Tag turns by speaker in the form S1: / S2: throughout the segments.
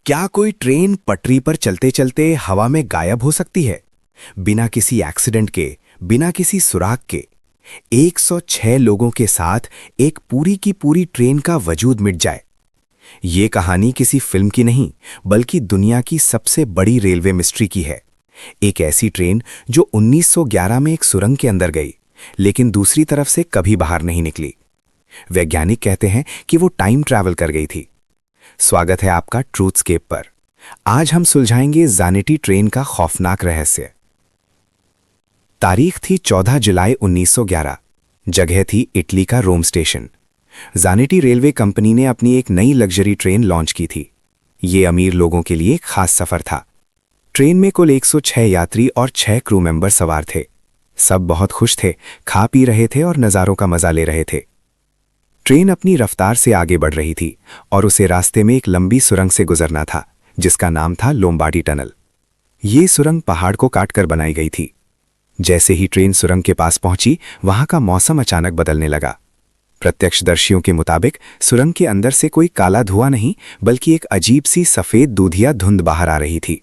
S1: क्या कोई ट्रेन पटरी पर चलते चलते हवा में गायब हो सकती है, बिना किसी एक्सीडेंट के, बिना किसी सुराग के? 106 लोगों के साथ एक पूरी की पूरी ट्रेन का वजूद मिट जाए। ये कहानी किसी फिल्म की नहीं, बल्कि दुनिया की सबसे बड़ी रेलवे मिस्ट्री की है। एक ऐसी ट्रेन जो 1911 में एक सुरंग के अंदर गई, लेकिन दूसरी तरफ से कभी बाहर नहीं निकली। वैज्ञानिक कहते हैं कि वो टाइम ट्रैवल कर गई थी। स्वागत है आपका ट्रूथस्केप पर। आज हम सुलझाएंगे ज़ानेटी ट्रेन का खौफनाक रहस्य। तारीख थी 14 जुलाई 1911। जगह थी इटली का रोम स्टेशन। ज़ानेटी रेलवे कंपनी ने अपनी एक नई लग्जरी ट्रेन लॉन्च की थी। ये अमीर लोगों के लिए एक खास सफर था। ट्रेन में कुल 106 यात्री और 6 क्रू मेंबर सवार थे। सब बहुत खुश थे, खा पी रहे थे और नज़ारों का मजा ले रहे थे। ट्रेन अपनी रफ्तार से आगे बढ़ रही थी और उसे रास्ते में एक लंबी सुरंग से गुजरना था, जिसका नाम था लोम्बार्डी टनल। ये सुरंग पहाड़ को काटकर बनाई गई थी। जैसे ही ट्रेन सुरंग के पास पहुंची, वहां का मौसम अचानक बदलने लगा। प्रत्यक्षदर्शियों के मुताबिक सुरंग के अंदर से कोई काला धुआं नहीं, बल्कि एक अजीब सी सफेद दूधिया धुंध बाहर आ रही थी।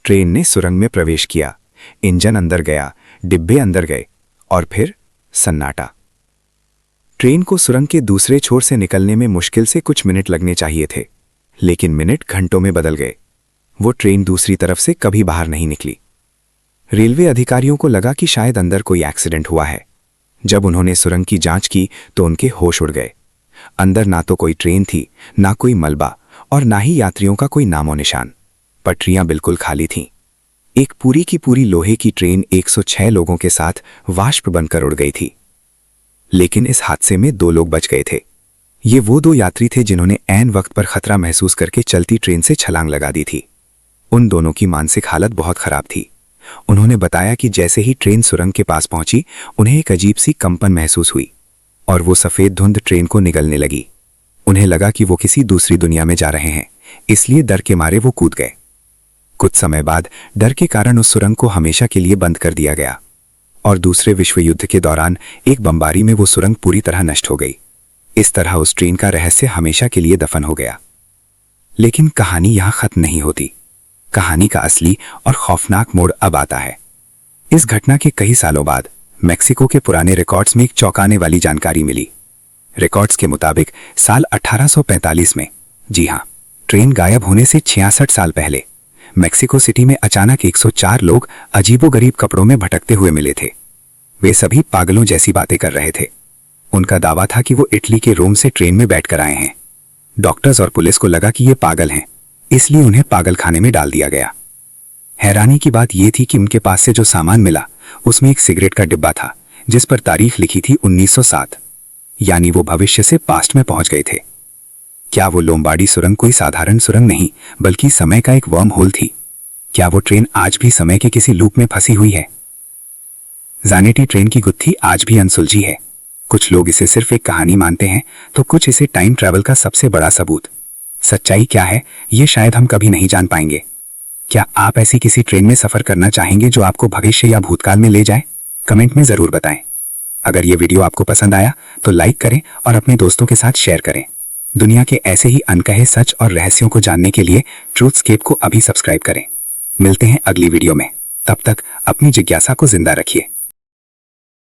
S1: ट्रेन ने सुरंग में प्रवेश किया, इंजन अंदर गया, डिब्बे अंदर गए और फिर सन्नाटा। ट्रेन को सुरंग के दूसरे छोर से निकलने में मुश्किल से कुछ मिनट लगने चाहिए थे, लेकिन मिनट घंटों में बदल गए। वो ट्रेन दूसरी तरफ से कभी बाहर नहीं निकली। रेलवे अधिकारियों को लगा कि शायद अंदर कोई एक्सीडेंट हुआ है। जब उन्होंने सुरंग की जांच की तो उनके होश उड़ गए। अंदर ना तो कोई ट्रेन थी, ना कोई मलबा और ना ही यात्रियों का कोई नामो निशान। पटरियां बिल्कुल खाली थीं। एक पूरी की पूरी लोहे की ट्रेन 106 लोगों के साथ वाष्प बनकर उड़ गई थी। लेकिन इस हादसे में 2 लोग बच गए थे। ये वो 2 यात्री थे जिन्होंने ऐन वक्त पर खतरा महसूस करके चलती ट्रेन से छलांग लगा दी थी। उन दोनों की मानसिक हालत बहुत खराब थी। उन्होंने बताया कि जैसे ही ट्रेन सुरंग के पास पहुंची, उन्हें एक अजीब सी कंपन महसूस हुई और वो सफेद धुंध ट्रेन को निगलने लगी। उन्हें लगा कि वो किसी दूसरी दुनिया में जा रहे हैं, इसलिए डर के मारे वो कूद गए। कुछ समय बाद डर के कारण उस सुरंग को हमेशा के लिए बंद कर दिया गया और दूसरे विश्व युद्ध के दौरान एक बमबारी में वो सुरंग पूरी तरह नष्ट हो गई। इस तरह उस ट्रेन का रहस्य हमेशा के लिए दफन हो गया। लेकिन कहानी यहां खत्म नहीं होती। कहानी का असली और खौफनाक मोड़ अब आता है। इस घटना के कई सालों बाद मेक्सिको के पुराने रिकॉर्ड्स में एक चौंकाने वाली जानकारी मिली। रिकॉर्ड्स के मुताबिक साल 1845 में, जी हां, ट्रेन गायब होने से 66 साल पहले मेक्सिको सिटी में अचानक 104 लोग अजीबोगरीब कपड़ों में भटकते हुए मिले थे। वे सभी पागलों जैसी बातें कर रहे थे। उनका दावा था कि वो इटली के रोम से ट्रेन में बैठकर आए हैं। डॉक्टर्स और पुलिस को लगा कि ये पागल हैं, इसलिए उन्हें पागलखाने में डाल दिया गया। हैरानी की बात यह थी कि उनके पास से जो सामान मिला, उसमें एक सिगरेट का डिब्बा था जिस पर तारीख लिखी थी 1907, यानी वो भविष्य से पास्ट में पहुंच गए थे। क्या वो लोम्बार्डी सुरंग कोई साधारण सुरंग नहीं, बल्कि समय का एक वर्म होल थी? क्या वो ट्रेन आज भी समय के किसी लूप में फंसी हुई है? ज़ानेटी ट्रेन की गुत्थी आज भी अनसुलझी है। कुछ लोग इसे सिर्फ एक कहानी मानते हैं, तो कुछ इसे टाइम ट्रैवल का सबसे बड़ा सबूत। सच्चाई क्या है, ये शायद हम कभी नहीं जान पाएंगे। क्या आप ऐसी किसी ट्रेन में सफर करना चाहेंगे जो आपको भविष्य या भूतकाल में ले जाए? कमेंट में जरूर बताएं। अगर ये वीडियो आपको पसंद आया तो लाइक करें और अपने दोस्तों के साथ शेयर करें। दुनिया के ऐसे ही अनकहे सच और रहस्यों को जानने के लिए ट्रूथस्केप को अभी सब्सक्राइब करें। मिलते हैं अगली वीडियो में। तब तक अपनी जिज्ञासा को जिंदा रखिए।